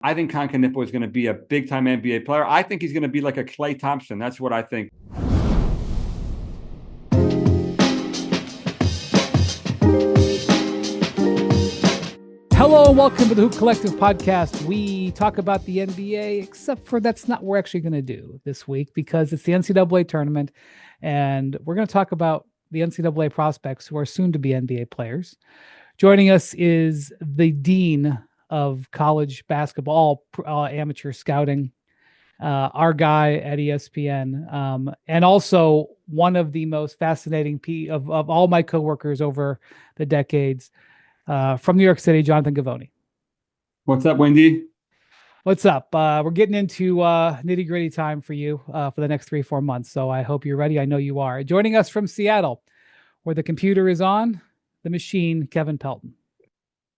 I think Knueppel is going to be a big-time NBA player. I think he's going to be like a Klay Thompson. That's what I think. Hello and welcome to the Hoop Collective podcast. We talk about the NBA, except for that's not what we're actually going to do this week because it's the NCAA tournament, and we're going to talk about the NCAA prospects who are soon to be NBA players. Joining us is the dean of college basketball, amateur scouting, our guy at ESPN, and also one of the most fascinating of all my coworkers over the decades. From New York City, Jonathan Givony. What's up, Wendy? What's up? We're getting into nitty-gritty time for you for the next 3-4 months, so I hope you're ready. I know you are. Joining us from Seattle, where the computer is on, the machine, Kevin Pelton.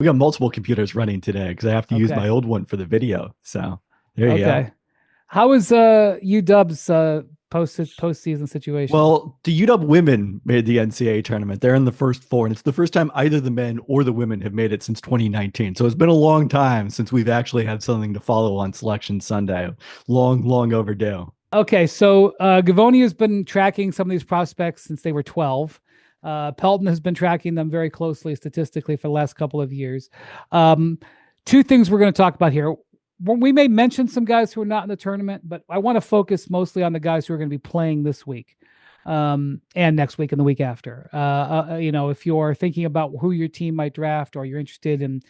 We got multiple computers running today because I have to use my old one for the video. So there you go. How is UW's postseason situation? Well, the UW women made the NCAA tournament. They're in the first four, and it's the first time either the men or the women have made it since 2019. So it's been a long time since we've actually had something to follow on Selection Sunday. Long overdue. Okay, so Givony has been tracking some of these prospects since they were 12. Pelton has been tracking them very closely statistically for the last couple of years. Two things we're going to talk about here. We may mention some guys who are not in the tournament, but I want to focus mostly on the guys who are going to be playing this week and next week and the week after. If you're thinking about who your team might draft or you're interested in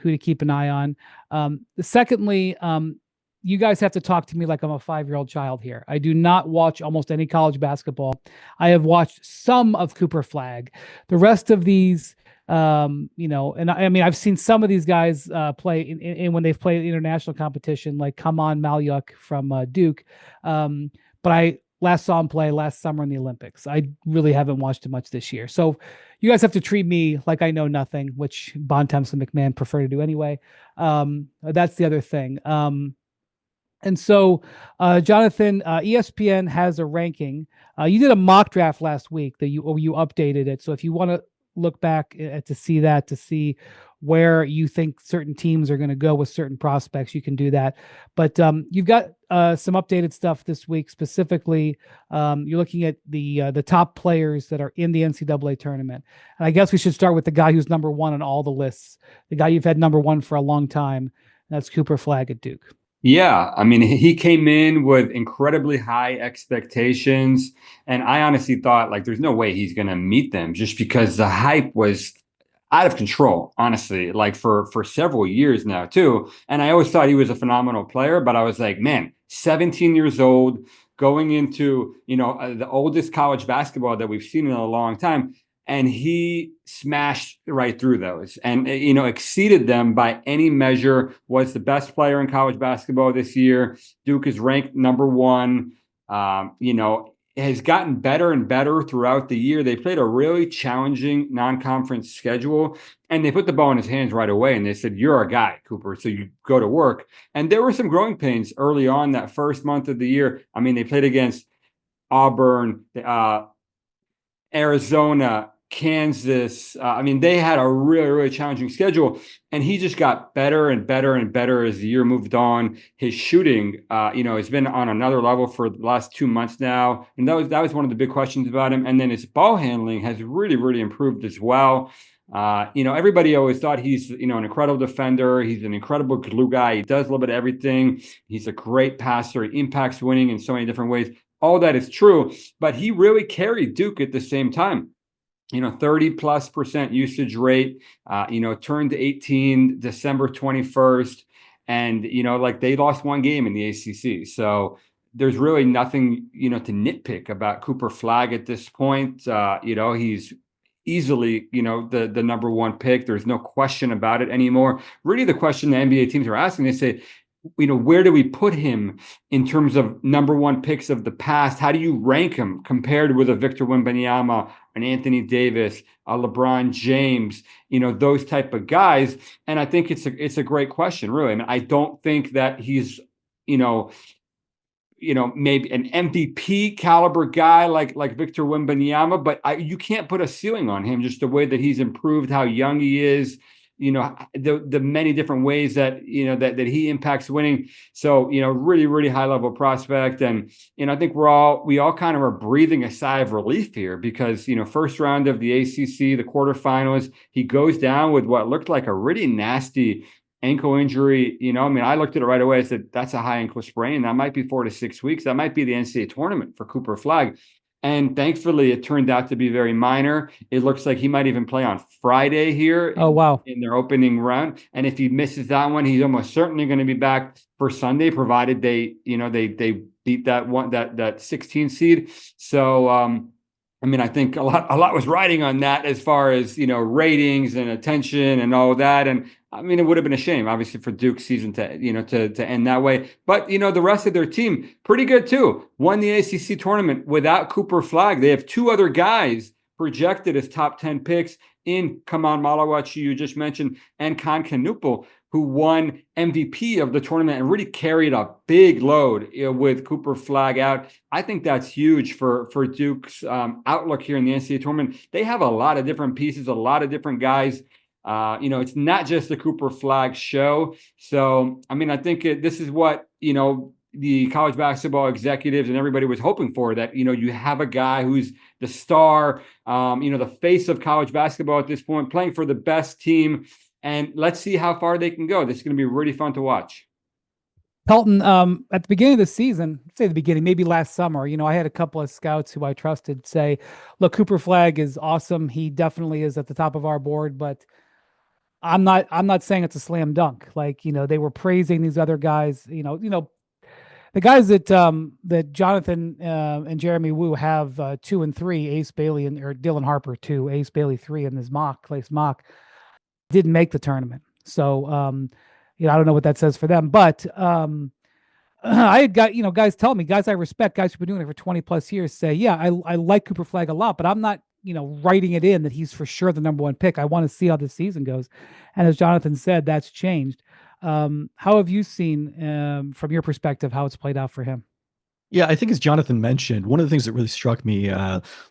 who to keep an eye on. Secondly, you guys have to talk to me like I'm a 5-year-old child here. I do not watch almost any college basketball. I have watched some of Cooper Flagg. The rest of these, and I mean, I've seen some of these guys play in when they've played international competition, like Khaman, Maluach from Duke. But I last saw him play last summer in the Olympics. I really haven't watched him much this year. So you guys have to treat me like I know nothing, which Bontemps and McMahon prefer to do anyway. That's the other thing. And so, Jonathan, ESPN has a ranking. You did a mock draft last week that you updated it. So if you want to look back to see where you think certain teams are going to go with certain prospects, you can do that. But you've got some updated stuff this week. Specifically, you're looking at the top players that are in the NCAA tournament. And I guess we should start with the guy who's number one on all the lists, the guy you've had number one for a long time. That's Cooper Flagg at Duke. Yeah, I mean, he came in with incredibly high expectations, and I honestly thought, like, there's no way he's going to meet them just because the hype was out of control, honestly, like for several years now, too. And I always thought he was a phenomenal player, but I was like, man, 17 years old, going into, the oldest college basketball that we've seen in a long time. And he smashed right through those and, exceeded them by any measure, was the best player in college basketball this year. Duke is ranked number one, has gotten better and better throughout the year. They played a really challenging non-conference schedule, and they put the ball in his hands right away. And they said, you're our guy, Cooper, so you go to work. And there were some growing pains early on that first month of the year. I mean, they played against Auburn, Arizona, Kansas. They had a really, really challenging schedule, and he just got better and better and better as the year moved on. His shooting, has been on another level for the last 2 months now, and that was one of the big questions about him. And then his ball handling has really, really improved as well. Everybody always thought he's, an incredible defender. He's an incredible glue guy. He does a little bit of everything. He's a great passer. He impacts winning in so many different ways. All that is true, but he really carried Duke at the same time. 30+% usage rate, turned 18 December 21st. And, they lost one game in the ACC. So there's really nothing, to nitpick about Cooper Flagg at this point. He's easily, the number one pick. There's no question about it anymore. Really, the question the NBA teams are asking, they say, where do we put him in terms of number one picks of the past? How do you rank him compared with a Victor Wembanyama, an Anthony Davis, a LeBron James, those type of guys? And I think it's a great question, really. I mean, I don't think that he's, maybe an MVP caliber guy like Victor Wembanyama, but you can't put a ceiling on him just the way that he's improved, how young he is. the many different ways that, that he impacts winning. So, really, really high level prospect. And, I think we all kind of are breathing a sigh of relief here because, first round of the ACC, the quarterfinals, he goes down with what looked like a really nasty ankle injury. I looked at it right away. I said, that's a high ankle sprain. That might be 4 to 6 weeks. That might be the NCAA tournament for Cooper Flagg. And thankfully, it turned out to be very minor. It looks like he might even play on Friday here. Oh, wow. In their opening round. And if he misses that one, he's almost certainly going to be back for Sunday, provided they beat that 16 seed. So, I think a lot was riding on that as far as, ratings and attention and all that. And it would have been a shame, obviously, for Duke's season to end that way. But, the rest of their team, pretty good too. Won the ACC tournament without Cooper Flagg. They have 2 other guys projected as top 10 picks in Khaman Maluach, you just mentioned, and Knueppel, who won MVP of the tournament and really carried a big load with Cooper Flagg out. I think that's huge for Duke's outlook here in the NCAA tournament. They have a lot of different pieces, a lot of different guys. It's not just the Cooper Flagg show. So, I think this is what, the college basketball executives and everybody was hoping for, that, you have a guy who's the star, the face of college basketball at this point, playing for the best team. And let's see how far they can go. This is going to be really fun to watch. Pelton, at the beginning of the season, say the beginning, maybe last summer, I had a couple of scouts who I trusted say, look, Cooper Flagg is awesome. He definitely is at the top of our board, but I'm not saying it's a slam dunk. Like, they were praising these other guys, the guys that Jonathan and Jeremy Wu have 2 and 3, Ace Bailey or Dylan Harper 2, Ace Bailey 3 in his mock didn't make the tournament. So, I don't know what that says for them, but I had got, guys tell me, guys I respect, guys who've been doing it for 20 plus years say, yeah, I like Cooper Flagg a lot, but I'm not, writing it in that he's for sure the number 1 pick. I want to see how this season goes. And as Jonathan said, that's changed. How have you seen, from your perspective, how it's played out for him? Yeah, I think as Jonathan mentioned, one of the things that really struck me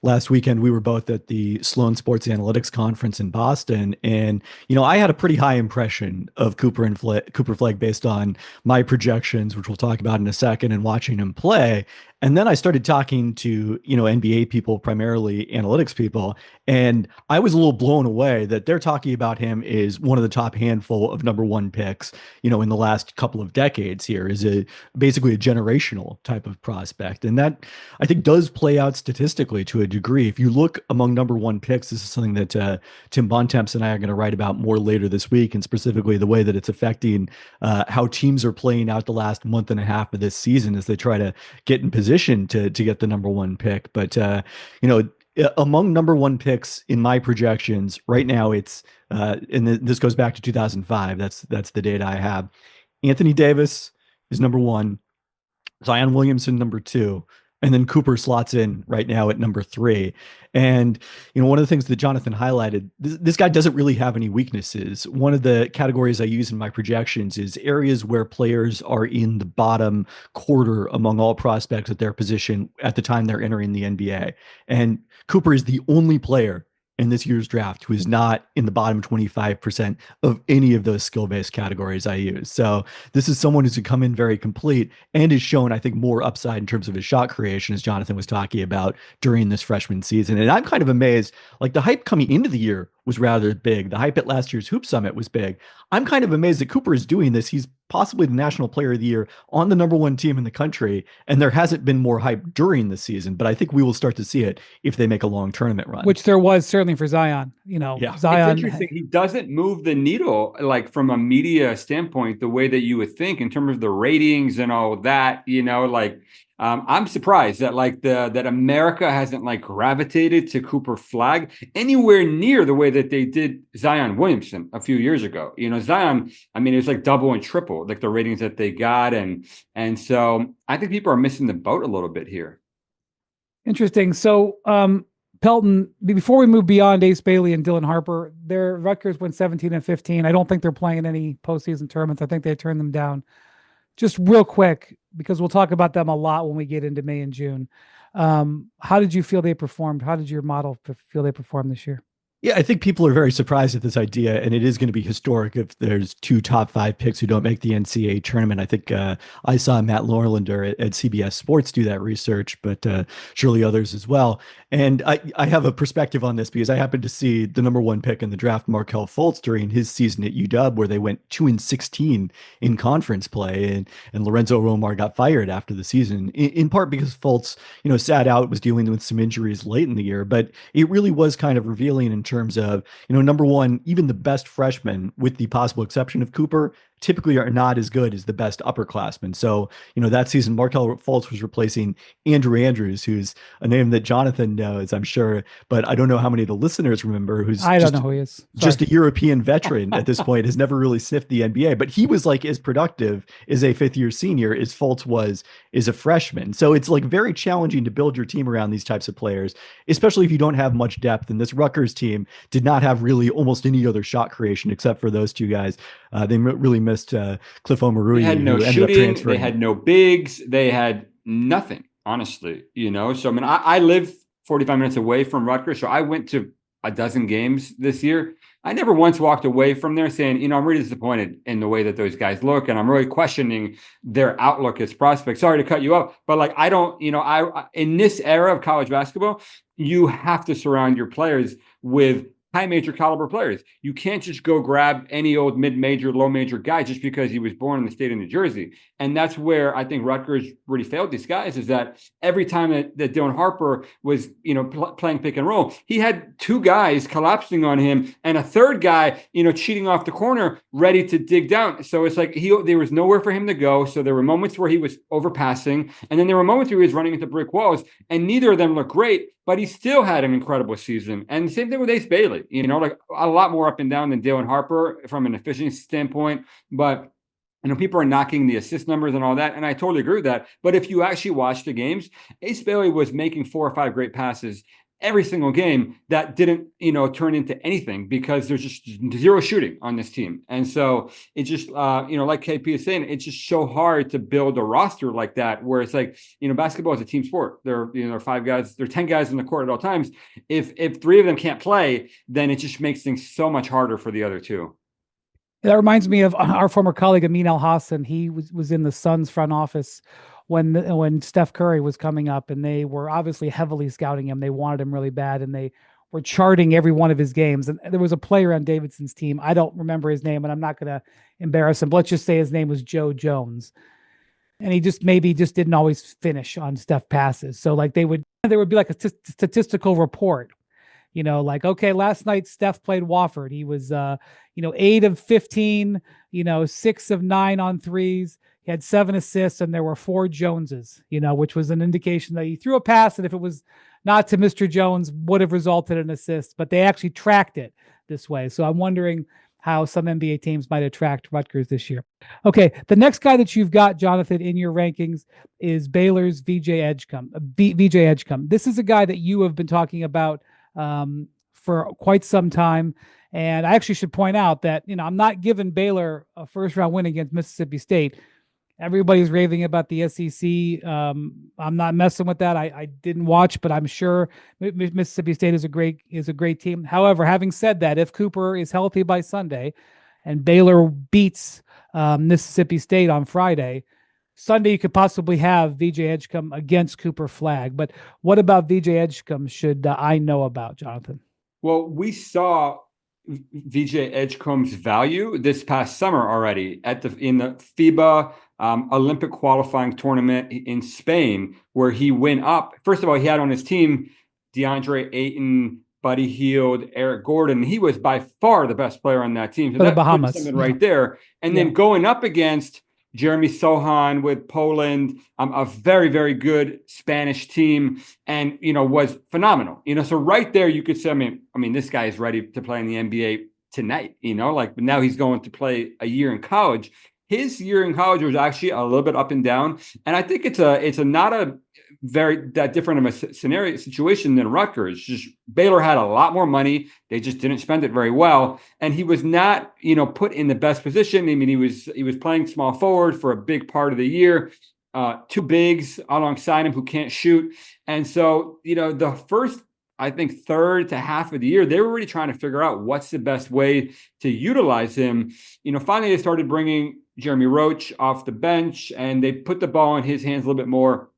last weekend, we were both at the Sloan Sports Analytics Conference in Boston. And, I had a pretty high impression of Cooper Flagg based on my projections, which we'll talk about in a second, and watching him play. And then I started talking to, NBA people, primarily analytics people, and I was a little blown away that they're talking about him as one of the top handful of number 1 picks, in the last couple of decades here, is basically a generational type of prospect. And that, I think, does play out statistically to a degree. If you look among number 1 picks, this is something that Tim Bontemps and I are going to write about more later this week, and specifically the way that it's affecting how teams are playing out the last month and a half of this season as they try to get in position to get the number 1 pick. But among number 1 picks in my projections right now, it's and this goes back to 2005. That's the data I have. Anthony Davis is number 1, Zion Williamson number 2, and then Cooper slots in right now at number 3. And, one of the things that Jonathan highlighted, this guy doesn't really have any weaknesses. One of the categories I use in my projections is areas where players are in the bottom quarter among all prospects at their position at the time they're entering the NBA. And Cooper is the only player in this year's draft who is not in the bottom 25% of any of those skill-based categories I use. So this is someone who's come in very complete and has shown, I think, more upside in terms of his shot creation, as Jonathan was talking about during this freshman season. And I'm kind of amazed, like the hype coming into the year was rather big. The hype at last year's Hoop Summit was big. I'm kind of amazed that Cooper is doing this. He's possibly the National Player of the Year on the number 1 team in the country, and there hasn't been more hype during the season, but I think we will start to see it if they make a long tournament run. Which there was certainly for Zion. Yeah. Zion. It's interesting. He doesn't move the needle, like from a media standpoint, the way that you would think in terms of the ratings and all that, I'm surprised that that America hasn't gravitated to Cooper Flagg anywhere near the way that they did Zion Williamson a few years ago. Zion, it was like double and triple, like the ratings that they got. And so I think people are missing the boat a little bit here. Interesting. So, Pelton, before we move beyond Ace Bailey and Dylan Harper, their records went 17 and 15. I don't think they're playing any postseason tournaments. I think they turned them down. Just real quick, because we'll talk about them a lot when we get into May and June. How did you feel they performed? How did your model feel they performed this year? Yeah, I think people are very surprised at this idea, and it is going to be historic if there's two top 5 picks who don't make the NCAA tournament. I think I saw Matt Norlander at CBS Sports do that research, but surely others as well. And I have a perspective on this because I happened to see the number 1 pick in the draft, Markelle Fultz, during his season at UW, where they went 2-16 in conference play, and Lorenzo Romar got fired after the season, in part because Fultz, sat out, was dealing with some injuries late in the year, but it really was kind of revealing in terms of, number one, even the best freshmen, with the possible exception of Cooper, typically are not as good as the best upperclassmen. So, that season, Markelle Fultz was replacing Andrew Andrews, who's a name that Jonathan knows, I'm sure, but I don't know how many of the listeners remember, I don't know who he is. Sorry. Just a European veteran at this point, has never really sniffed the NBA, but he was like as productive as a 5th-year senior as Fultz was as a freshman. So it's like very challenging to build your team around these types of players, especially if you don't have much depth. And this Rutgers team did not have really almost any other shot creation except for those two guys. They really missed Cliff Omarui. They had no shooting. They had no bigs. They had nothing, honestly. So I live 45 minutes away from Rutgers, so I went to a dozen games this year. I never once walked away from there saying, I'm really disappointed in the way that those guys look, and I'm really questioning their outlook as prospects. Sorry to cut you up, but I don't, in this era of college basketball, you have to surround your players with high major caliber players. You can't just go grab any old mid-major, low-major guy just because he was born in the state of New Jersey. And that's where I think Rutgers really failed these guys, is that every time that Dylan Harper was, playing pick and roll, he had 2 guys collapsing on him and a third guy, cheating off the corner, ready to dig down. So it's like there was nowhere for him to go. So there were moments where he was overpassing, and then there were moments where he was running into brick walls, and neither of them looked great, but he still had an incredible season. And the same thing with Ace Bailey, a lot more up and down than Dylan Harper from an efficiency standpoint. But people are knocking the assist numbers and all that, and I totally agree with that. But if you actually watch the games, Ace Bailey was making 4 or 5 great passes every single game that didn't, turn into anything because there's just zero shooting on this team. And so it just, like KP is saying, it's just so hard to build a roster like that, where it's like, basketball is a team sport. There are 5 guys, there are 10 guys in the court at all times. If 3 of them can't play, then it just makes things so much harder for the other 2. That reminds me of our former colleague, Amin Al-Hassan. He was in the Suns front office when Steph Curry was coming up, and they were obviously heavily scouting him. They wanted him really bad, and they were charting every one of his games. And there was a player on Davidson's team. I don't remember his name, and I'm not going to embarrass him, but let's just say his name was Joe Jones. And he just didn't always finish on Steph passes. So there would be like a statistical report. Okay, last night Steph played Wofford. He was, 8 of 15, 6 of 9 on threes. He had 7 assists, and there were 4 Joneses, which was an indication that he threw a pass, and if it was not to Mr. Jones, would have resulted in an assist. But they actually tracked it this way. So I'm wondering how some NBA teams might attract Rutgers this year. Okay, the next guy that you've got, Jonathan, in your rankings is Baylor's VJ Edgecombe. This is a guy that you have been talking about for quite some time. And I actually should point out that, I'm not giving Baylor a first-round win against Mississippi State. Everybody's raving about the SEC. I'm not messing with that. I didn't watch, but I'm sure Mississippi State is a great team. However, having said that, if Cooper is healthy by Sunday and Baylor beats Mississippi State on Friday, Sunday you could possibly have VJ Edgecombe against Cooper Flagg. But what about VJ Edgecombe should I know about, Jonathan? Well, we saw VJ Edgecombe's value this past summer already in the FIBA Olympic qualifying tournament in Spain, where he went up. First of all, he had on his team DeAndre Ayton, Buddy Hield, Eric Gordon. He was by far the best player on that team. So the Bahamas, right there. And then going up against Jeremy Sohan with Poland, a very, very good Spanish team, and, was phenomenal. So right there, you could say, I mean, this guy is ready to play in the NBA tonight, but now he's going to play a year in college. His year in college was actually a little bit up and down. And I think it's not a very that different of a situation than Rutgers. Just Baylor had a lot more money. They just didn't spend it very well. And he was not, put in the best position. I mean, he was playing small forward for a big part of the year. 2 bigs alongside him who can't shoot. And so, the first I think, third to half of the year, they were really trying to figure out what's the best way to utilize him. Finally they started bringing Jeremy Roach off the bench, and they put the ball in his hands a little bit more.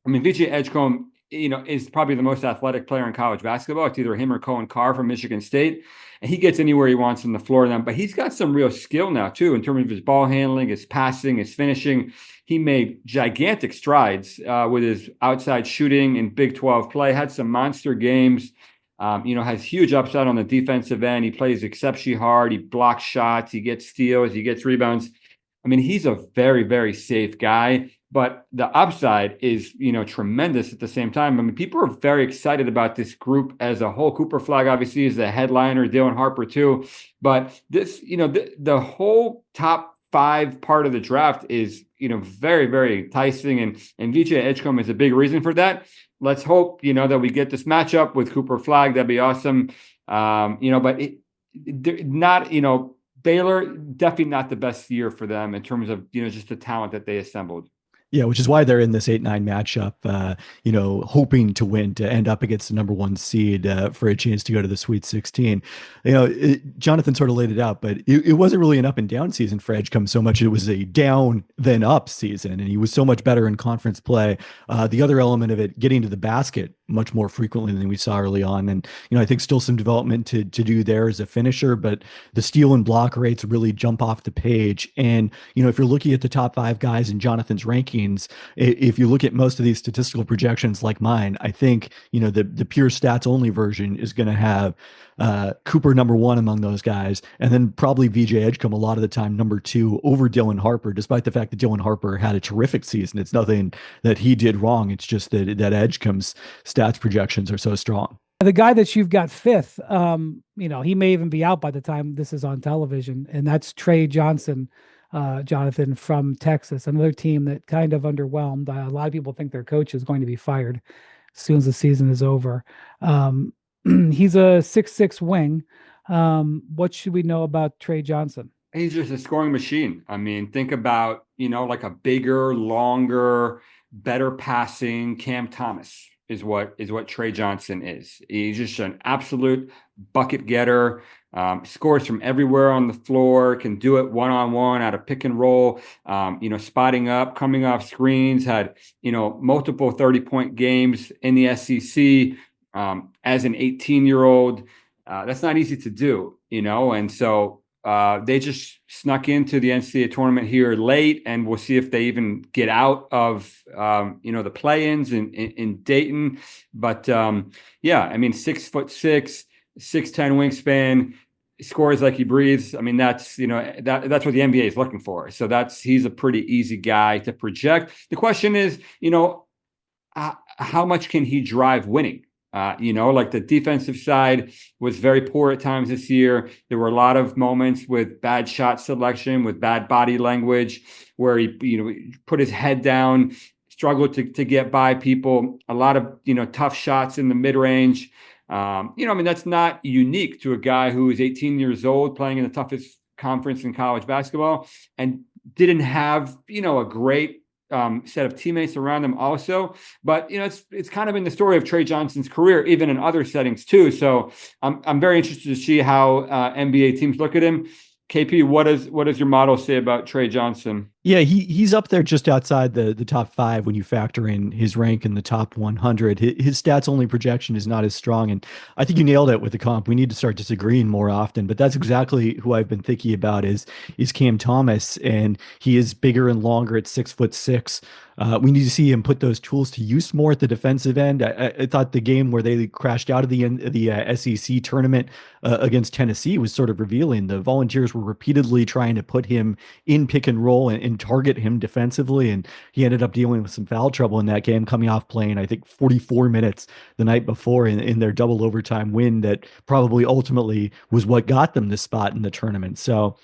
I mean, VJ Edgecombe, is probably the most athletic player in college basketball. It's either him or Cohen Carr from Michigan State. And he gets anywhere he wants on the floor then. But he's got some real skill now, too, in terms of his ball handling, his passing, his finishing. He made gigantic strides with his outside shooting in Big 12 play, had some monster games, has huge upside on the defensive end. He plays exceptionally hard. He blocks shots. He gets steals. He gets rebounds. I mean, he's a very, very safe guy. But the upside is, tremendous at the same time. I mean, people are very excited about this group as a whole. Cooper Flagg obviously is the headliner, Dylan Harper too. But this, the whole top 5 part of the draft is, very, very enticing. And VJ Edgecombe is a big reason for that. Let's hope, that we get this matchup with Cooper Flagg. That'd be awesome. But Baylor, definitely not the best year for them in terms of, just the talent that they assembled. Yeah, which is why they're in this 8-9 matchup, hoping to win, to end up against the number 1 seed for a chance to go to the Sweet 16. Jonathan sort of laid it out, but it wasn't really an up and down season for Edgecombe so much. It was a down then up season, and he was so much better in conference play. The other element of it, getting to the basket much more frequently than we saw early on. And, I think still some development to do there as a finisher, but the steal and block rates really jump off the page. And, if you're looking at the top 5 guys in Jonathan's rankings, if you look at most of these statistical projections like mine, I think, the pure stats only version is going to have Cooper number 1 among those guys, and then probably VJ Edgecombe a lot of the time number 2 over Dylan Harper, despite the fact that Dylan Harper had a terrific season. It's nothing that he did wrong. It's just that Edgecombe's stats projections are so strong. The guy that you've got 5th, he may even be out by the time this is on television, and that's Trey Johnson, Jonathan, from Texas, another team that kind of underwhelmed. A lot of people think their coach is going to be fired as soon as the season is over. He's a 6'6" wing. What should we know about Trey Johnson? He's just a scoring machine. I mean, think about, like a bigger, longer, better passing Cam Thomas is what Trey Johnson is. He's just an absolute bucket getter, scores from everywhere on the floor, can do it one-on-one out of pick and roll, spotting up, coming off screens, had, multiple 30-point games in the SEC as an 18-year-old. That's not easy to do, and so they just snuck into the NCAA tournament here late, and we'll see if they even get out of, the play-ins in Dayton. But 6'6", 6'10" wingspan, scores like he breathes. I mean, that's what the NBA is looking for. So he's a pretty easy guy to project. The question is, how much can he drive winning? Like the defensive side was very poor at times this year. There were a lot of moments with bad shot selection, with bad body language, where he, put his head down, struggled to get by people. A lot of, tough shots in the mid range. That's not unique to a guy who is 18 years old playing in the toughest conference in college basketball and didn't have, a great set of teammates around him also. But, it's kind of been the story of Trey Johnson's career, even in other settings too. So I'm very interested to see how NBA teams look at him. KP, what does your model say about Trey Johnson? Yeah, he's up there just outside the top 5 when you factor in his rank in the top 100. His stats only projection is not as strong, and I think you nailed it with the comp. We need to start disagreeing more often, but that's exactly who I've been thinking about is Cam Thomas, and he is bigger and longer at 6'6". We need to see him put those tools to use more at the defensive end. I thought the game where they crashed out of the SEC tournament against Tennessee was sort of revealing. The Volunteers were repeatedly trying to put him in pick and roll and target him defensively, and he ended up dealing with some foul trouble in that game, coming off playing, I think, 44 minutes the night before in their double overtime win that probably ultimately was what got them this spot in the tournament. So,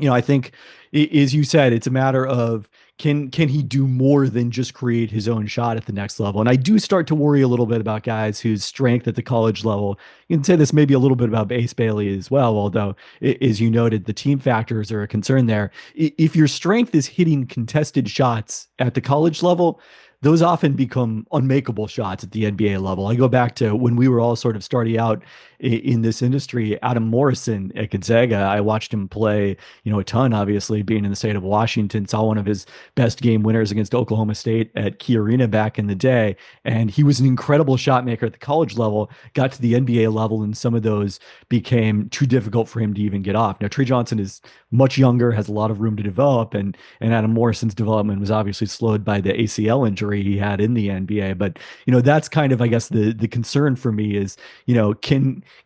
I think, as you said, it's a matter of can he do more than just create his own shot at the next level? And I do start to worry a little bit about guys whose strength at the college level. You can say this maybe a little bit about Ace Bailey as well, although, as you noted, the team factors are a concern there. If your strength is hitting contested shots at the college level, those often become unmakeable shots at the NBA level. I go back to when we were all sort of starting out in this industry. Adam Morrison at Gonzaga, I watched him play, a ton, obviously, being in the state of Washington, saw one of his best game winners against Oklahoma State at Key Arena back in the day. And he was an incredible shot maker at the college level, got to the NBA level, and some of those became too difficult for him to even get off. Now, Trey Johnson is much younger, has a lot of room to develop, and Adam Morrison's development was obviously slowed by the ACL injury he had in the NBA. But, that's kind of, I guess, the concern for me is,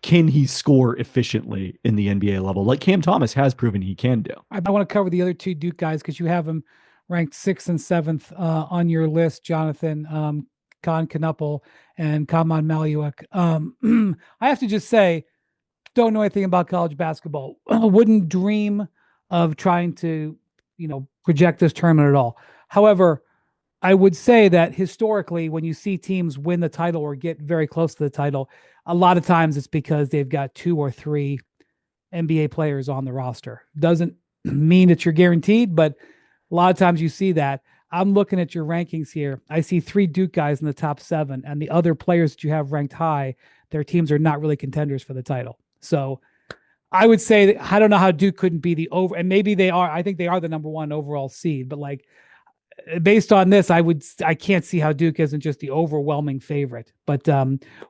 can he score efficiently in the NBA level, like Cam Thomas has proven he can do? I want to cover the other two Duke guys because you have them ranked 6th and 7th on your list, Jonathan. Knueppel and Khaman Maluach. I have to just say, don't know anything about college basketball. Wouldn't dream of trying to, project this tournament at all. However, I would say that historically, when you see teams win the title or get very close to the title, a lot of times it's because they've got 2 or 3 NBA players on the roster. Doesn't mean that you're guaranteed, but a lot of times you see that. I'm looking at your rankings here. I see 3 Duke guys in the top 7, and the other players that you have ranked high, their teams are not really contenders for the title. So I would say that I don't know how Duke couldn't be the over, and maybe they are. I think they are the number 1 overall seed, but based on this, I can't see how Duke isn't just the overwhelming favorite. But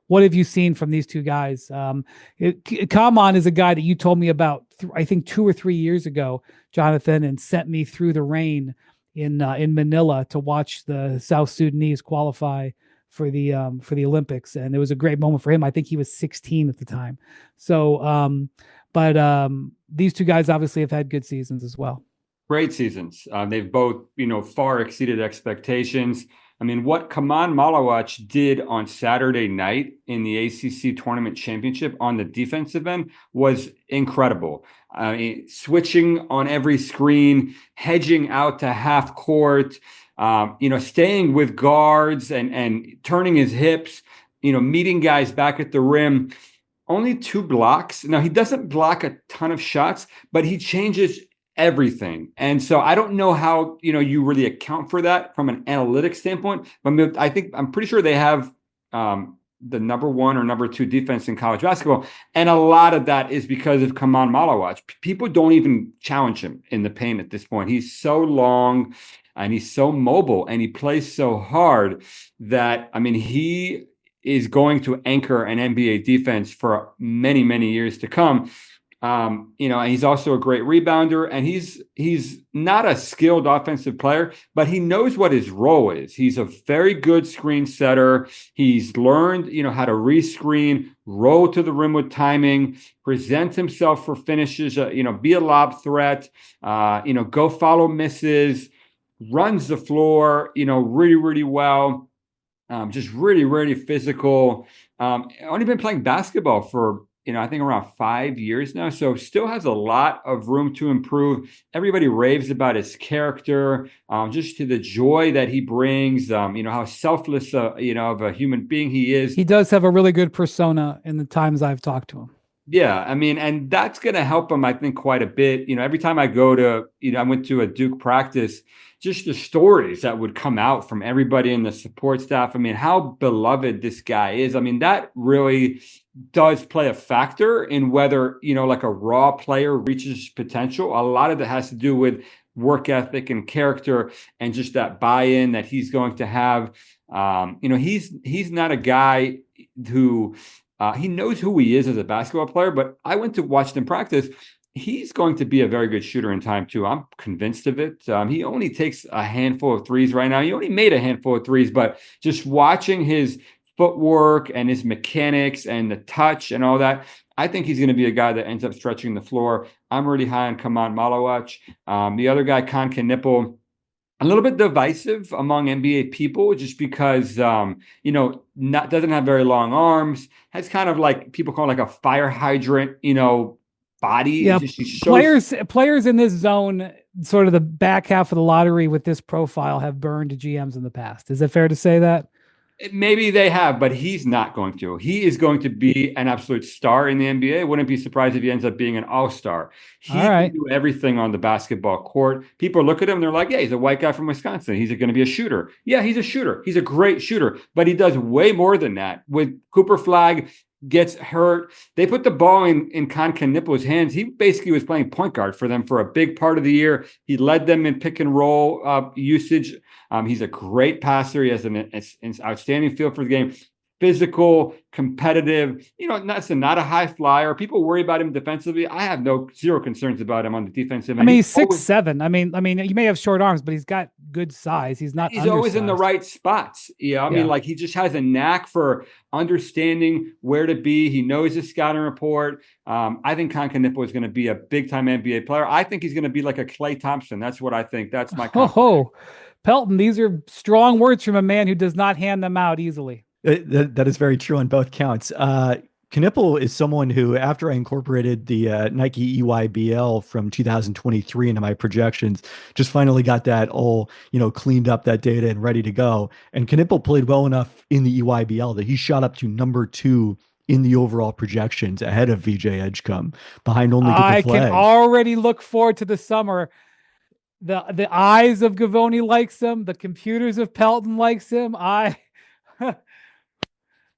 what have you seen from these 2 guys? Khaman is a guy that you told me about, I think 2 or 3 years ago, Jonathan, and sent me through the rain in Manila to watch the South Sudanese qualify for the Olympics, and it was a great moment for him. I think he was 16 at the time. So, but these 2 guys obviously have had good seasons as well. Great seasons. They've both, far exceeded expectations. I mean, what Khaman Maluach did on Saturday night in the ACC Tournament Championship on the defensive end was incredible. Switching on every screen, hedging out to half court, staying with guards and turning his hips, meeting guys back at the rim. Only 2 blocks. Now, he doesn't block a ton of shots, but he changes everything. And so I don't know how, you really account for that from an analytics standpoint. But I'm pretty sure they have the number 1 or number 2 defense in college basketball. And a lot of that is because of Khaman Maluach. People don't even challenge him in the paint at this point. He's so long and he's so mobile and he plays so hard that, he is going to anchor an NBA defense for many, many years to come. And he's also a great rebounder, and he's not a skilled offensive player, but he knows what his role is. He's a very good screen setter. He's learned, how to rescreen, roll to the rim with timing, present himself for finishes, be a lob threat, go follow misses, runs the floor, really, really well. Just really, really physical. Only been playing basketball for, I think around 5 years now. So still has a lot of room to improve. Everybody raves about his character, just to the joy that he brings, how selfless, of a human being he is. He does have a really good persona in the times I've talked to him. Yeah. And that's going to help him, I think, quite a bit. Every time I go to, I went to a Duke practice, just the stories that would come out from everybody in the support staff. How beloved this guy is. That really does play a factor in whether, like a raw player reaches potential. A lot of that has to do with work ethic and character and just that buy-in that he's going to have. He's not a guy who he knows who he is as a basketball player, but I went to watch him practice. He's going to be a very good shooter in time too. I'm convinced of it. He only takes a handful of threes right now. He only made a handful of threes, but just watching his footwork and his mechanics and the touch and all that, I think he's going to be a guy that ends up stretching the floor. I'm really high on Khaman Maluach. The other guy, Knueppel, a little bit divisive among NBA people just because, doesn't have very long arms, has kind of like people call it like a fire hydrant, body. Yeah, players in this zone, sort of the back half of the lottery with this profile, have burned GMs in the past. Is it fair to say that? Maybe they have, but he's not going to. He is going to be an absolute star in the NBA. Wouldn't be surprised if he ends up being an all-star. He can do everything on the basketball court. People look at him, they're like, yeah, he's a white guy from Wisconsin. He's going to be a shooter. Yeah, he's a shooter. He's a great shooter, but he does way more than that. With Cooper Flagg gets hurt, they put the ball in Knueppel's hands. He basically was playing point guard for them for a big part of the year. He led them in pick and roll usage. He's a great passer. He has an outstanding feel for the game. Physical, competitive, not a high flyer. People worry about him defensively. I have zero concerns about him on the defensive end. I mean, he's 6'7". I mean, you may have short arms, but he's got good size. He's always in the right spots. I mean, like, he just has a knack for understanding where to be. He knows his scouting report. I think Knueppel is going to be a big time NBA player. I think he's going to be like a Klay Thompson. That's what I think. That's my Pelton, these are strong words from a man who does not hand them out easily. That is very true on both counts. Knueppel is someone who, after I incorporated the Nike EYBL from 2023 into my projections, just finally got that all, cleaned up, that data, and ready to go. And Knueppel played well enough in the EYBL that he shot up to number 2 in the overall projections, ahead of VJ Edgecombe, behind only Cooper Flagg. I can already look forward to the summer. The eyes of Givony likes him. The computers of Pelton likes him.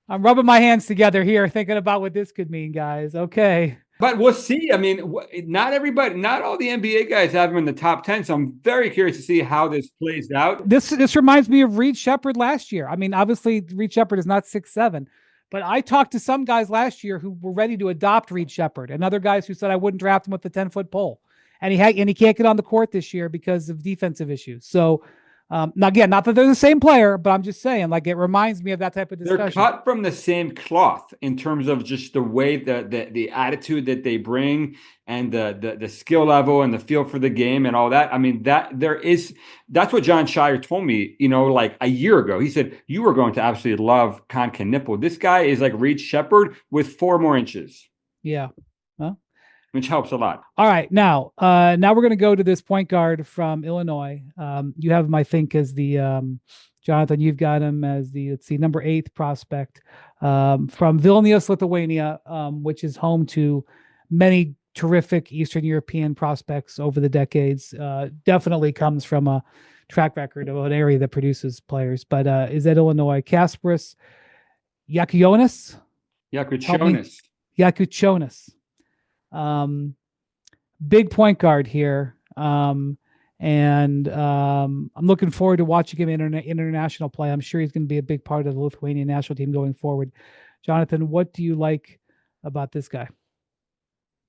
I'm rubbing my hands together here, thinking about what this could mean, guys. Okay. But we'll see. I mean, not all the NBA guys have him in the top 10. So I'm very curious to see how this plays out. This reminds me of Reed Sheppard last year. I mean, obviously Reed Sheppard is not 6'7", but I talked to some guys last year who were ready to adopt Reed Sheppard, and other guys who said I wouldn't draft him with the 10-foot pole. And he can't get on the court this year because of defensive issues. So, now again, not that they're the same player, but I'm just saying, like, it reminds me of that type of discussion. They're cut from the same cloth in terms of just the way the attitude that they bring, and the skill level and the feel for the game and all that. I mean, that's what John Shire told me, like a year ago. He said, you were going to absolutely love Knueppel. This guy is like Reed Sheppard with 4 more inches. Yeah. Which helps a lot. All right. Now we're going to go to this point guard from Illinois. You have him, I think, as the, Jonathan, you've got him as the, number 8 prospect from Vilnius, Lithuania, which is home to many terrific Eastern European prospects over the decades. Definitely comes from a track record of an area that produces players, but is at Illinois. Kasparas, Jakučionis. Big point guard here. And I'm looking forward to watching him in international play. I'm sure he's going to be a big part of the Lithuanian national team going forward. Jonathan, what do you like about this guy?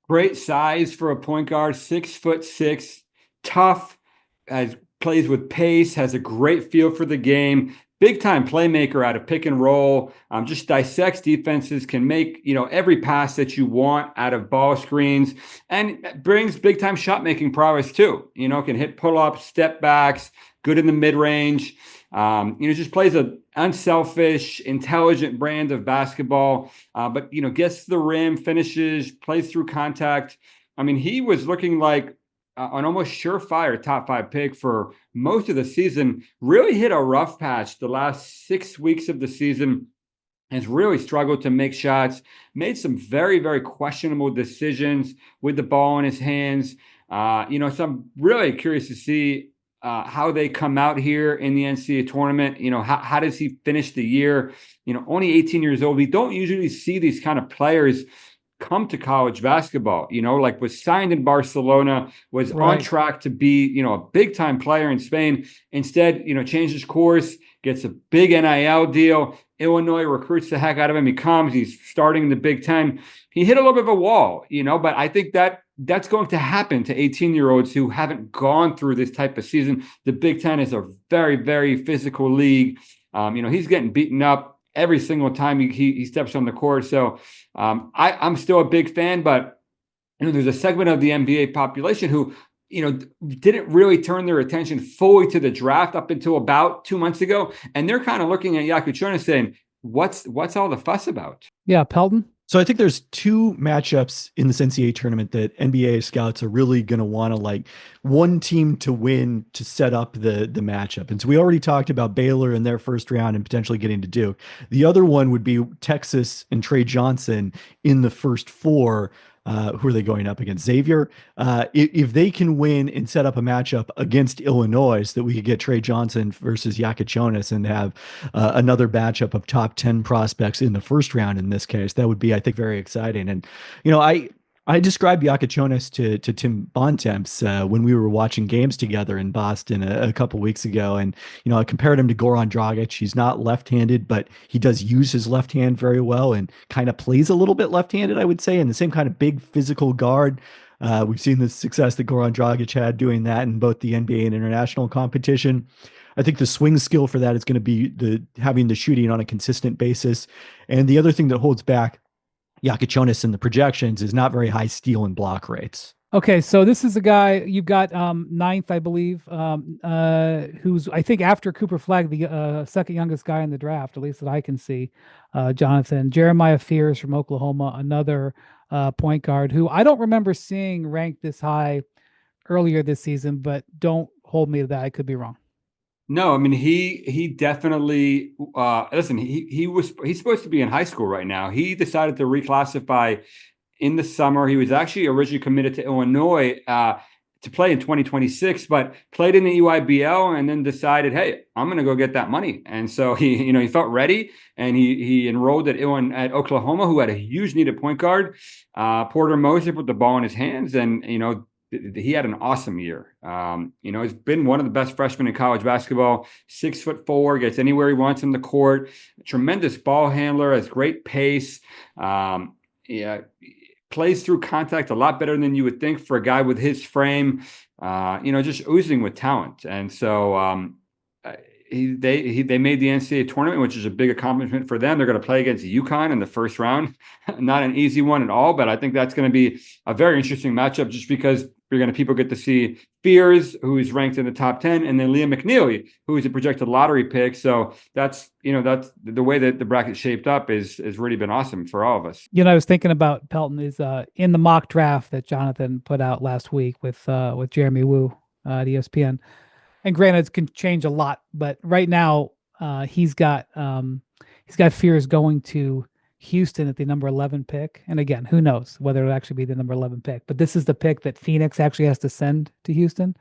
Great size for a point guard, 6'6", tough, plays with pace, has a great feel for the game. Big time playmaker out of pick and roll, just dissects defenses, can make, every pass that you want out of ball screens, and brings big time shot making prowess too. Can hit pull ups, step backs, good in the mid range. Just plays a unselfish, intelligent brand of basketball, but gets to the rim, finishes, plays through contact. I mean, he was looking like an almost surefire top 5 pick for most of the season. Really hit a rough patch the last 6 weeks of the season. Has really struggled to make shots. Made some very, very questionable decisions with the ball in his hands. So I'm really curious to see how they come out here in the NCAA tournament. How does he finish the year? Only 18 years old. We don't usually see these kind of players come to college basketball, like was signed in Barcelona, was on track to be, a big time player in Spain. Instead, changes course, gets a big NIL deal. Illinois recruits the heck out of him. He's starting in the Big Ten. He hit a little bit of a wall, but I think that's going to happen to 18-year-olds who haven't gone through this type of season. The Big Ten is a very, very physical league. He's getting beaten up every single time he steps on the court. So I'm still a big fan, but there's a segment of the NBA population who didn't really turn their attention fully to the draft up until about 2 months ago, and they're kind of looking at Jakučionis saying, "What's all the fuss about?" Yeah, Pelton. So I think there's two matchups in this NCAA tournament that NBA scouts are really going to want to like one team to win to set up the matchup. And so we already talked about Baylor in their first round and potentially getting to Duke. The other one would be Texas and Trey Johnson in the first four. Who are they going up against? Xavier. If they can win and set up a matchup against Illinois, so that we could get Trey Johnson versus Jakučionis and have another matchup of top 10 prospects in the first round in this case, that would be, I think, very exciting. And, I described Jakučionis to Tim Bontemps when we were watching games together in Boston a couple weeks ago. And, I compared him to Goran Dragic. He's not left-handed, but he does use his left hand very well and kind of plays a little bit left-handed, I would say, in the same kind of big physical guard. We've seen the success that Goran Dragic had doing that in both the NBA and international competition. I think the swing skill for that is going to be having the shooting on a consistent basis. And the other thing that holds back Jakučionis in the projections is not very high steal and block rates. Okay, so this is a guy you've got ninth, I believe, who's, I think, after Cooper Flagg, the second youngest guy in the draft, at least that I can see, Jonathan. Jeremiah Fears from Oklahoma, another point guard who I don't remember seeing ranked this high earlier this season, but don't hold me to that. I could be wrong. No, I mean, he definitely listen, he's supposed to be in high school right now. He decided to reclassify in the summer. He was actually originally committed to Illinois to play in 2026, but played in the EYBL and then decided, hey, I'm going to go get that money. And so he felt ready, and he enrolled at Oklahoma, who had a huge need at point guard. Porter Moser put the ball in his hands, and he had an awesome year. He's been one of the best freshmen in college basketball. 6'4", gets anywhere he wants in the court. Tremendous ball handler, has great pace. Plays through contact a lot better than you would think for a guy with his frame. Just oozing with talent. And so they made the NCAA tournament, which is a big accomplishment for them. They're going to play against UConn in the first round. Not an easy one at all, but I think that's going to be a very interesting matchup just because people get to see Fears, who is ranked in the top 10, and then Liam McNeely, who is a projected lottery pick. So that's the way that the bracket shaped up has really been awesome for all of us. I was thinking about Pelton is in the mock draft that Jonathan put out last week with Jeremy Wu at ESPN. And granted, it can change a lot, but right now he's got Fears going to Houston at the number 11 pick. And again, who knows whether it'll actually be the number 11 pick, but this is the pick that Phoenix actually has to send to Houston.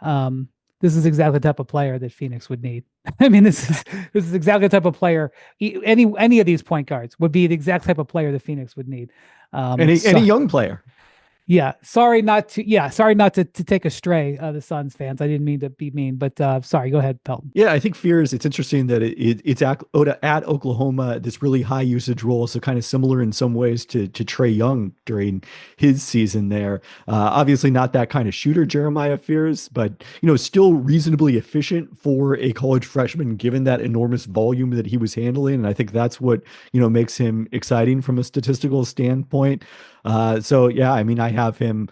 This is exactly the type of player that Phoenix would need. I mean, this is exactly the type of player. Any of these point guards would be the exact type of player that Phoenix would need. Any young player. Yeah, sorry not to take astray the Suns fans. I didn't mean to be mean, but sorry. Go ahead, Pelton. Yeah, I think Fears. It's interesting that it's at Oklahoma, this really high usage role, so kind of similar in some ways to Trae Young during his season there. Obviously, not that kind of shooter, Jeremiah Fears, but still reasonably efficient for a college freshman, given that enormous volume that he was handling. And I think that's what makes him exciting from a statistical standpoint. So yeah, I mean, I have him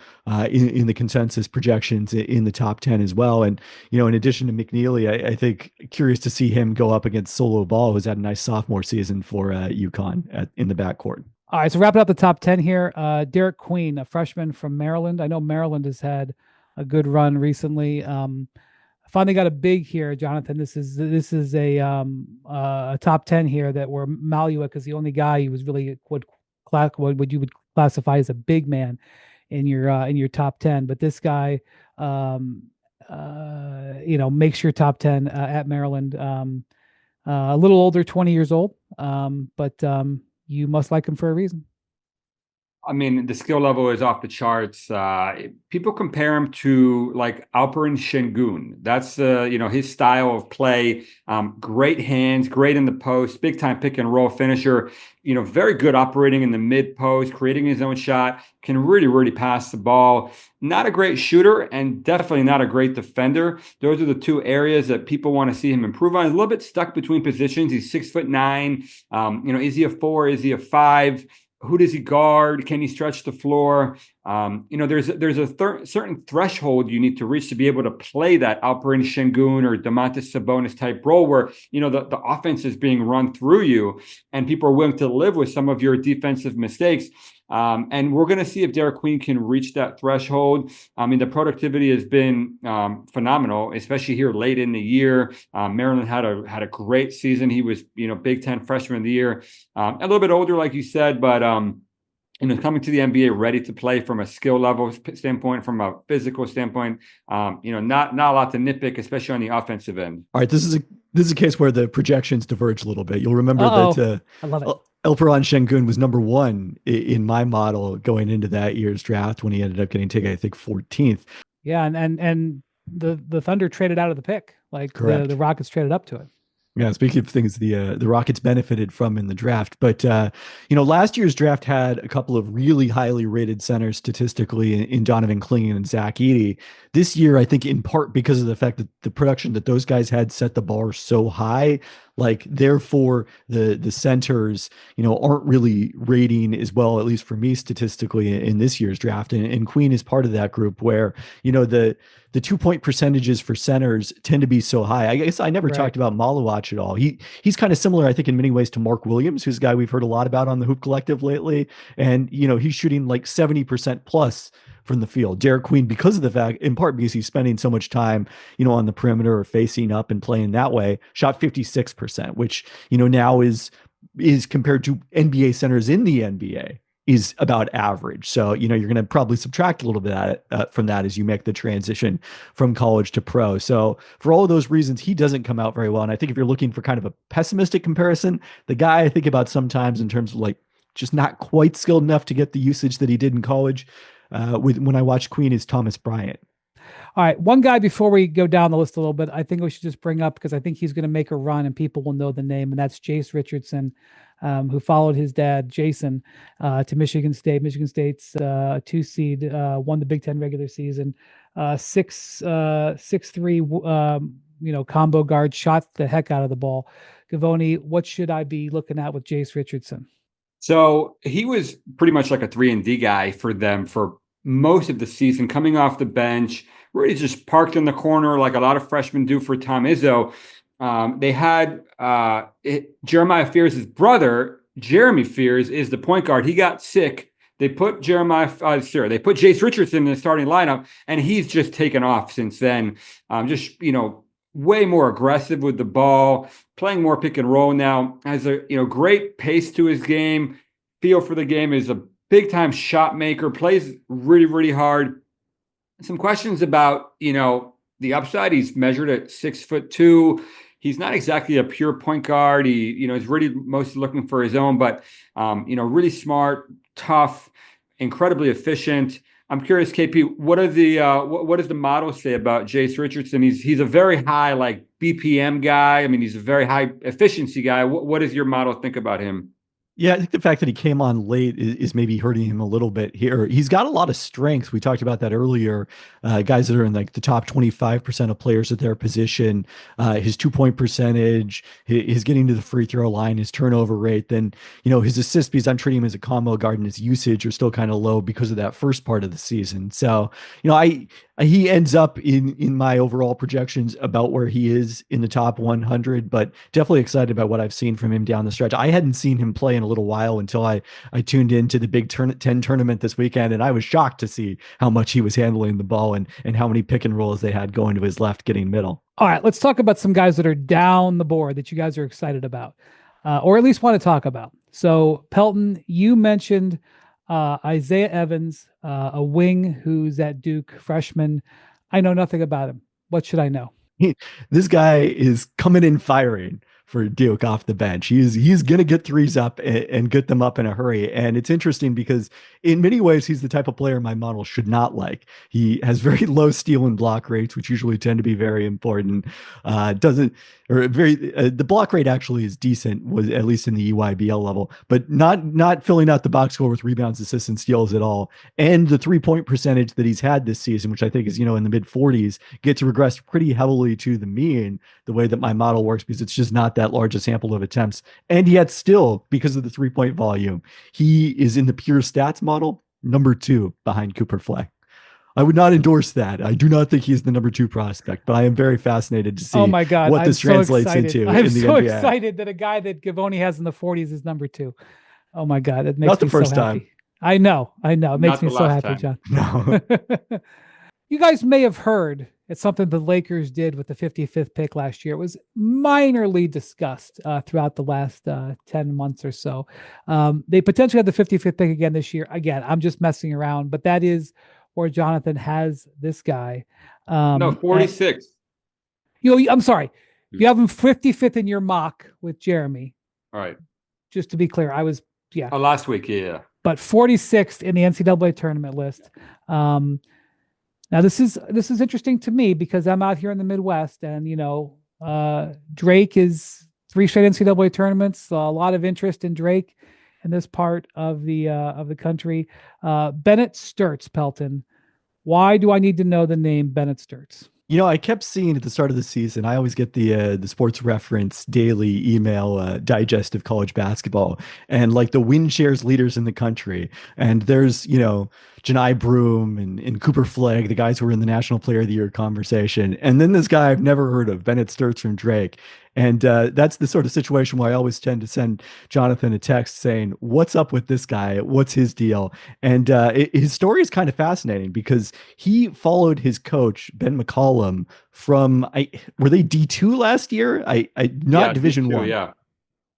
in the consensus projections in the top 10 as well. And, in addition to McNeely, I think curious to see him go up against Solo Ball, who's had a nice sophomore season for UConn in the backcourt. All right, so wrapping up the top 10 here, Derik Queen, a freshman from Maryland. I know Maryland has had a good run recently. Finally got a big here, Jonathan. This is a top 10 here that where Maluach is the only guy who was really what you would classify as a big man in your top 10, but this guy makes your top 10 at Maryland. A little older, 20 years old, but you must like him for a reason. I mean, the skill level is off the charts. People compare him to like Alperen Şengün. That's his style of play. Great hands, great in the post, big time pick and roll finisher. Very good operating in the mid post, creating his own shot. Can really, really pass the ball. Not a great shooter, and definitely not a great defender. Those are the two areas that people want to see him improve on. He's a little bit stuck between positions. He's 6'9". Is he a 4? Is he a 5? Who does he guard? Can he stretch the floor? There's a certain threshold you need to reach to be able to play that Alperen Şengün or Domantas Sabonis type role where, the offense is being run through you and people are willing to live with some of your defensive mistakes. And we're going to see if Derik Queen can reach that threshold. I mean, the productivity has been phenomenal, especially here late in the year. Maryland had a great season. He was, Big Ten Freshman of the Year. A little bit older, like you said, but coming to the NBA ready to play from a skill level standpoint, from a physical standpoint, not a lot to nitpick, especially on the offensive end. All right, this is a case where the projections diverge a little bit. You'll remember that I love it. Alperen Şengün was number 1 in my model going into that year's draft when he ended up getting taken, I think, 14th. Yeah, and the Thunder traded out of the pick. Like the Rockets traded up to it. Yeah, speaking of things the Rockets benefited from in the draft, but last year's draft had a couple of really highly rated centers statistically in Donovan Clingan and Zach Edey. This year, I think in part because of the fact that the production that those guys had set the bar so high, like therefore the centers aren't really rating as well, at least for me statistically, in this year's draft. And Queen is part of that group where the 2-point percentages for centers tend to be so high. I guess I never talked about Maluach at all. He's kind of similar, I think, in many ways to Mark Williams, who's a guy we've heard a lot about on the Hoop Collective lately. And, he's shooting like 70% plus from the field. Derik Queen, because of the fact, in part because he's spending so much time, on the perimeter or facing up and playing that way, shot 56%, which, now is compared to NBA centers in the NBA is about average. So, you're going to probably subtract a little bit from that as you make the transition from college to pro. So for all of those reasons, he doesn't come out very well. And I think if you're looking for kind of a pessimistic comparison, the guy I think about sometimes in terms of like just not quite skilled enough to get the usage that he did in college when I watched Queen is Thomas Bryant. All right. One guy before we go down the list a little bit, I think we should just bring up because I think he's going to make a run and people will know the name, and that's Jase Richardson, who followed his dad, Jason, to Michigan State. Michigan State's 2 seed, won the Big Ten regular season, 6'3", combo guard, shot the heck out of the ball. Givony, what should I be looking at with Jase Richardson? So he was pretty much like a 3-and-D guy for them for most of the season, coming off the bench, really just parked in the corner like a lot of freshmen do for Tom Izzo. They had Jeremiah Fears' brother, Jeremy Fears, is the point guard. He got sick. They put they put Jase Richardson in the starting lineup, and he's just taken off since then. Way more aggressive with the ball, playing more pick and roll now, has a great pace to his game, feel for the game, is a big time shot maker, plays really, really hard. Some questions about, the upside. He's measured at 6'2". He's not exactly a pure point guard. He, is really mostly looking for his own, but, really smart, tough, incredibly efficient. I'm curious, KP, what does the model say about Jase Richardson? He's a very high BPM guy. I mean, he's a very high efficiency guy. What does your model think about him? Yeah, I think the fact that he came on late is maybe hurting him a little bit here. He's got a lot of strengths. We talked about that earlier. Guys that are in the top 25% of players at their position, his 2-point percentage, his getting to the free throw line, his turnover rate, then, his assist, because I'm treating him as a combo guard, and his usage are still kind of low because of that first part of the season. So, he ends up in my overall projections about where he is in the top 100, but definitely excited about what I've seen from him down the stretch. I hadn't seen him play in a little while until I tuned into the Big Ten tournament this weekend, and I was shocked to see how much he was handling the ball and how many pick and rolls they had going to his left, getting middle. All right, let's talk about some guys that are down the board that you guys are excited about, or at least want to talk about. So Pelton, you mentioned Isaiah Evans, a wing who's at Duke, freshman. I know nothing about him. What should I know? This guy is coming in firing for Duke off the bench. He's going to get threes up and get them up in a hurry. And it's interesting because in many ways, he's the type of player my model should not like. He has very low steal and block rates, which usually tend to be very important. The block rate actually is decent, was at least in the EYBL level, but not filling out the box score with rebounds, assists, and steals at all. And the 3-point percentage that he's had this season, which I think is, in the mid 40s, gets regressed pretty heavily to the mean, the way that my model works, because it's just not that large a sample of attempts. And yet still, because of the 3-point volume, he is in the pure stats model number 2 behind Cooper Flagg. I would not endorse that. I do not think he's the number 2 prospect, but I am very fascinated to see oh my God, what this translates into I'm in the so NBA. excited that a guy that Givony has in the 40s is number 2. Oh my God, it makes Not the me first so time. happy. I know. It Not makes the me so last happy, time. John. No. You guys may have heard it's something the Lakers did with the 55th pick last year. It was minorly discussed throughout the last 10 months or so. They potentially have the 55th pick again this year. Again, I'm just messing around, but that is where Jonathan has this guy. No, 46. I'm sorry. You have him 55th in your mock with Jeremy. All right. Just to be clear, I was, Oh, last week, yeah. But 46th in the NCAA tournament list. Now this is interesting to me because I'm out here in the Midwest, and Drake is 3 straight NCAA tournaments. A lot of interest in Drake in this part of the country. Bennett Stirtz, Pelton. Why do I need to know the name Bennett Stirtz? I kept seeing at the start of the season, I always get the Sports Reference daily email digest of college basketball, and like the win shares leaders in the country. And there's, Janai Broom and Cooper Flagg, the guys who were in the National Player of the Year conversation. And then this guy I've never heard of, Bennett Stirtz from Drake. And that's the sort of situation where I always tend to send Jonathan a text saying, what's up with this guy? What's his deal? And his story is kind of fascinating because he followed his coach, Ben McCollum, from, were they D2 last year? Not Division D2, 1. Yeah.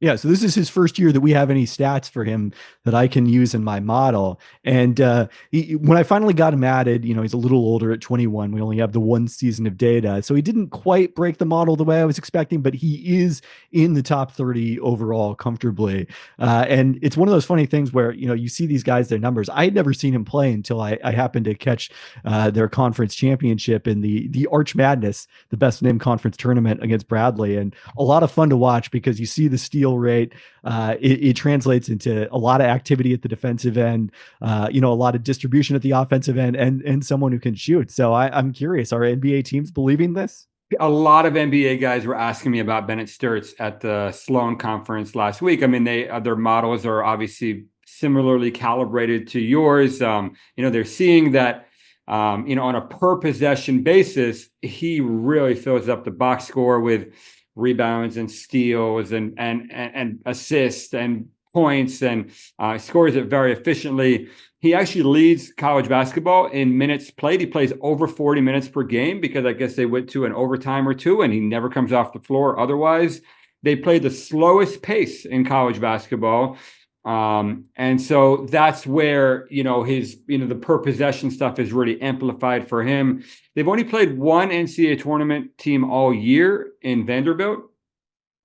Yeah, so this is his first year that we have any stats for him that I can use in my model. And when I finally got him added, he's a little older at 21. We only have the 1 season of data. So he didn't quite break the model the way I was expecting, but he is in the top 30 overall comfortably. And it's one of those funny things where, you see these guys, their numbers. I had never seen him play until I happened to catch their conference championship in the Arch Madness, the best named conference tournament against Bradley. And a lot of fun to watch because you see the steal rate. It translates into a lot of activity at the defensive end, a lot of distribution at the offensive end, and someone who can shoot. So I'm curious, are NBA teams believing this? A lot of NBA guys were asking me about Bennett Stirtz at the Sloan conference last week. I mean, their models are obviously similarly calibrated to yours. They're seeing that, on a per possession basis, he really fills up the box score with rebounds and steals and assists and points, and scores it very efficiently. He actually leads college basketball in minutes played. He plays over 40 minutes per game because I guess they went to an overtime or two, and he never comes off the floor. Otherwise, they play the slowest pace in college basketball. And so that's where, his, the per possession stuff is really amplified for him. They've only played 1 NCAA tournament team all year in Vanderbilt.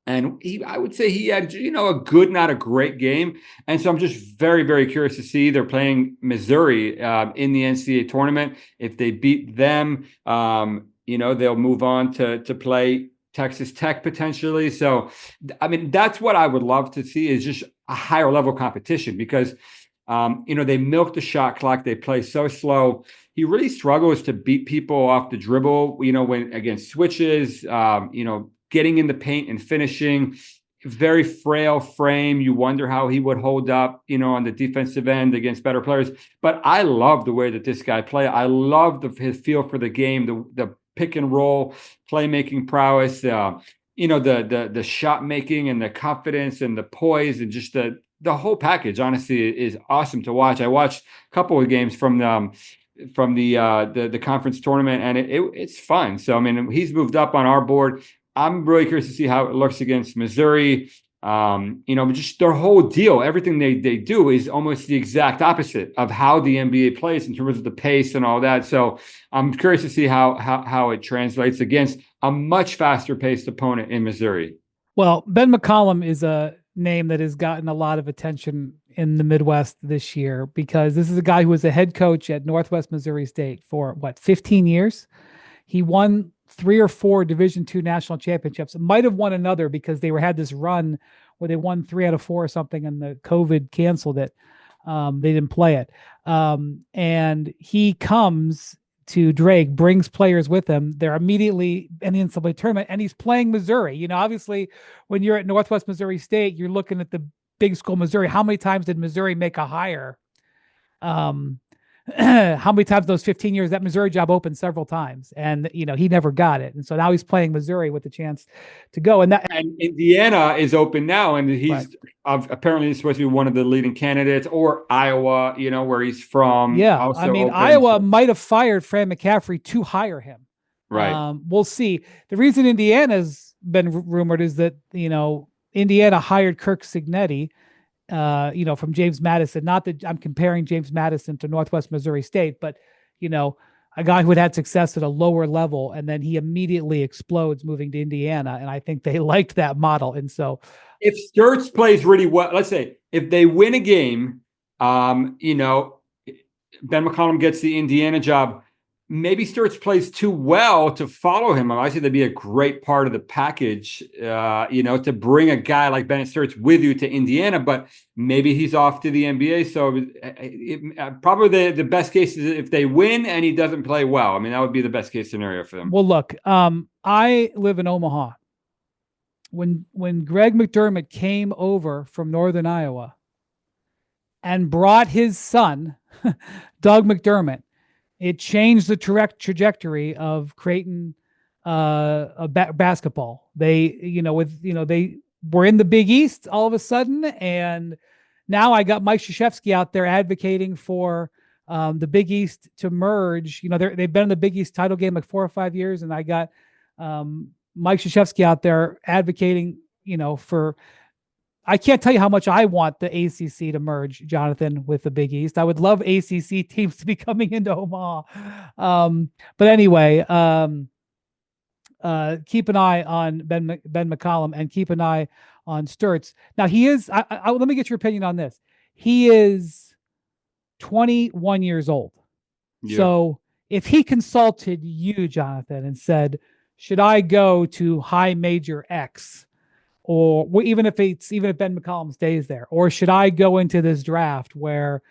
And I would say he had, a good, not a great game. And so I'm just very, very curious to see. They're playing Missouri in the NCAA tournament. If they beat them, they'll move on to play Texas Tech potentially. So, I mean, that's what I would love to see, is just a higher level competition because, they milk the shot clock. They play so slow. He really struggles to beat people off the dribble, when against switches, getting in the paint and finishing. Very frail frame. You wonder how he would hold up, on the defensive end against better players. But I love the way that this guy plays. I love his feel for the game, the pick and roll, playmaking prowess, the shot making and the confidence and the poise and just the whole package. Honestly, is awesome to watch. I watched a couple of games from the conference tournament, and it's fun. So I mean, he's moved up on our board. I'm really curious to see how it looks against Missouri. Just their whole deal, everything they do is almost the exact opposite of how the NBA plays in terms of the pace and all that. So I'm curious to see how it translates against a much faster paced opponent in Missouri. Well, Ben McCollum is a name that has gotten a lot of attention in the Midwest this year because this is a guy who was a head coach at Northwest Missouri State for 15 years. He won 3 or 4 Division II national championships. Might have won another because they had this run where they won 3 out of 4 or something, and the COVID canceled it. They didn't play it. And he comes to Drake, brings players with him. They're immediately in the NCAA tournament, and he's playing Missouri. Obviously, when you're at Northwest Missouri State, you're looking at the big school Missouri. How many times did Missouri make a hire How many times those 15 years that Missouri job opened several times, and he never got it, and so now he's playing Missouri with the chance to go. And Indiana is open now, and he's right. Apparently supposed to be one of the leading candidates, or Iowa, where he's from. Yeah, also I mean, open, Iowa might have fired Fran McCaffrey to hire him. Right. We'll see. The reason Indiana's been rumored is that Indiana hired Kirk Cignetti, from James Madison. Not that I'm comparing James Madison to Northwest Missouri State, but a guy who had success at a lower level, and then he immediately explodes moving to Indiana, and I think they liked that model. And so, if Stirtz plays really well, let's say if they win a game, Ben McCollum gets the Indiana job. Maybe Stirtz plays too well to follow him. I see that'd be a great part of the package, to bring a guy like Bennett Stirtz with you to Indiana, but maybe he's off to the NBA. So probably the best case is if they win and he doesn't play well. I mean, that would be the best case scenario for them. Well, look, I live in Omaha. When Greg McDermott came over from Northern Iowa and brought his son, Doug McDermott, it changed the trajectory of Creighton basketball. They were in the Big East all of a sudden, and now I got Mike Krzyzewski out there advocating for the Big East to merge. They've been in the Big East title game like 4 or 5 years, and I got Mike Krzyzewski out there advocating, for. I can't tell you how much I want the ACC to merge, Jonathan, with the Big East. I would love ACC teams to be coming into Omaha. But anyway, keep an eye on Ben McCollum and keep an eye on Stirtz. Now, he is, let me get your opinion on this. He is 21 years old. Yeah. So if he consulted you, Jonathan, and said, should I go to high major X? Or even if Ben McCollum stays there, or should I go into this draft where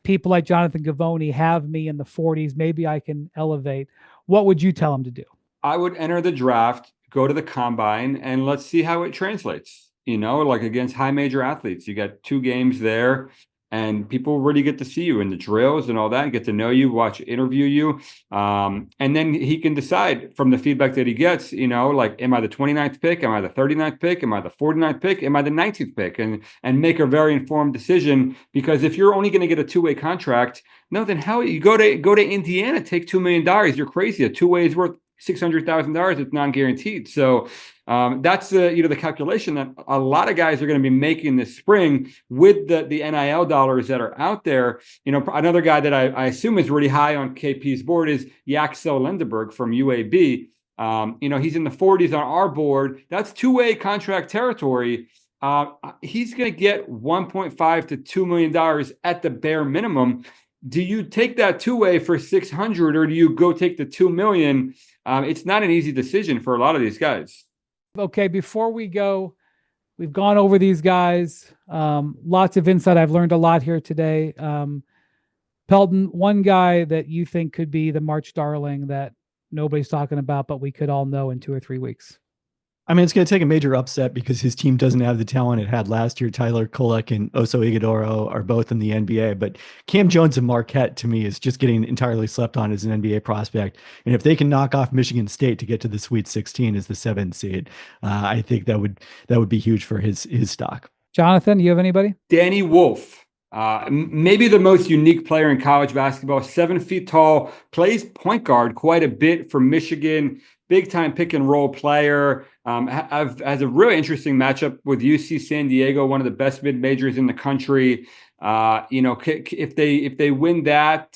people like Jonathan Givony have me in the 40s? Maybe I can elevate. What would you tell him to do? I would enter the draft, go to the combine, and let's see how it translates. Like against high major athletes, you got 2 games there, and people really get to see you in the drills and all that, and get to know you, interview you. And then he can decide from the feedback that he gets, like, am I the 29th pick? Am I the 39th pick? Am I the 49th pick? Am I the 19th pick? And make a very informed decision, because if you're only going to get a 2-way contract, no, then how you go to Indiana, take $2 million. You're crazy. A 2-way is worth $600,000. It's non-guaranteed. So that's the calculation that a lot of guys are going to be making this spring with the NIL dollars that are out there. Another guy that I assume is really high on KP's board is Jaksel Lindeberg from UAB. He's in the 40s on our board. That's 2-way contract territory. He's going to get $1.5 to $2 million at the bare minimum. Do you take that 2-way for $600, or do you go take the $2 million? It's not an easy decision for a lot of these guys. Okay, before we go, we've gone over these guys. Lots of insight. I've learned a lot here today. Pelton, one guy that you think could be the March darling that nobody's talking about, but we could all know in 2 or 3 weeks. I mean, it's going to take a major upset because his team doesn't have the talent it had last year. Tyler Kolek and Oso Ighodaro are both in the NBA, but Cam Jones and Marquette, to me, is just getting entirely slept on as an NBA prospect. And if they can knock off Michigan State to get to the Sweet 16 as the 7th seed, I think that would be huge for his stock. Jonathan, you have anybody? Danny Wolf. Maybe the most unique player in college basketball, 7 feet tall, plays point guard quite a bit for Michigan, big time pick and roll player. Has a really interesting matchup with UC San Diego, one of the best mid majors in the country. If they win that,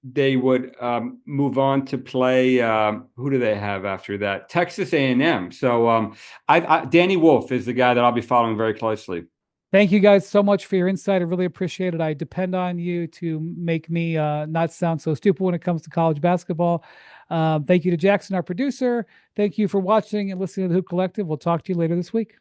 they would move on to play. Who do they have after that? Texas A&M. So Danny Wolf is the guy that I'll be following very closely. Thank you guys so much for your insight. I really appreciate it. I depend on you to make me not sound so stupid when it comes to college basketball. Thank you to Jackson, our producer. Thank you for watching and listening to the Hoop Collective. We'll talk to you later this week.